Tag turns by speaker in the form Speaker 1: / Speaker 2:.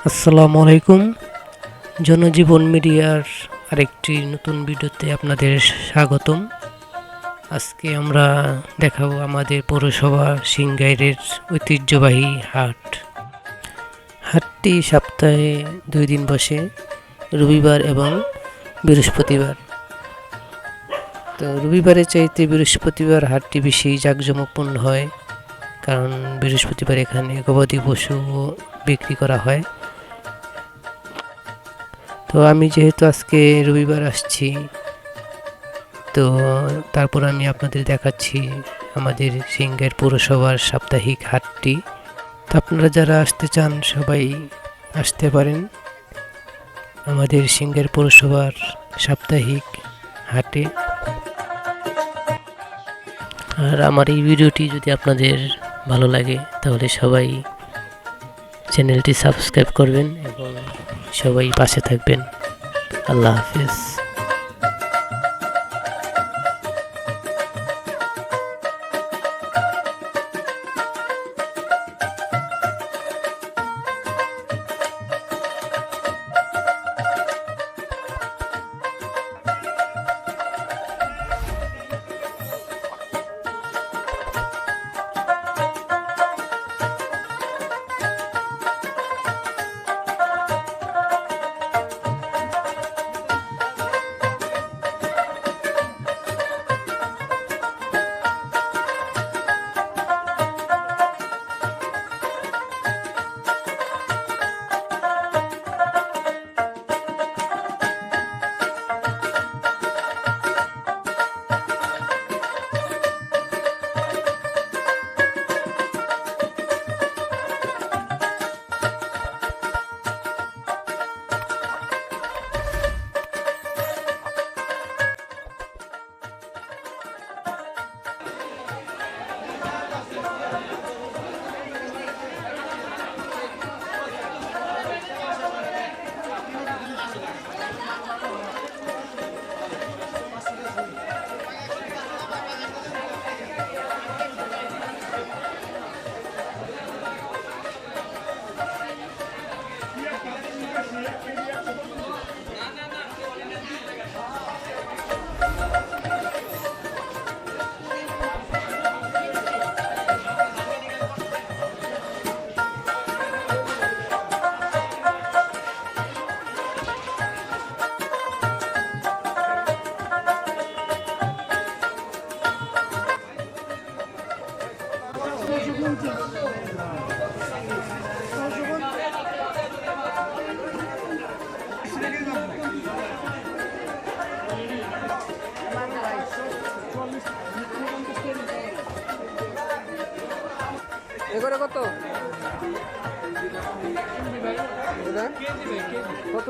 Speaker 1: আসসালামু আলাইকুম। জনজীবন মিডিয়ার আরেকটি নতুন ভিডিওতে আপনাদের স্বাগতম। আজকে আমরা দেখাবো আমাদের পৌরসভা সিংগাইরের ঐতিহ্যবাহী হাট। হাটটি সপ্তাহে 2 দিন বসে, রবিবার এবং বৃহস্পতিবার। তো রবিবারের চাইতে বৃহস্পতিবার হাটটি বেশি জাঁকজমকপূর্ণ হয়, কারণ বৃহস্পতিবার এখানে গবাদি পশু বিক্রি করা হয়। তো আমি যেহেতু আজকে রবিবার আসছি, তো তারপর আমি আপনাদের দেখাচ্ছি আমাদের সিংগাইর পৌরসভার সাপ্তাহিক হাটটি। তো আপনারা যারা আসতে চান সবাই আসতে পারেন আমাদের সিংগাইর পৌরসভার সাপ্তাহিক হাটে। আর আমার এই ভিডিওটি যদি আপনাদের ভালো লাগে তাহলে সবাই চ্যানেলটি সাবস্ক্রাইব করবেন এবং সবাই পাশে থাকবেন। আল্লাহ হাফেজ।
Speaker 2: এগুলো কত? কত?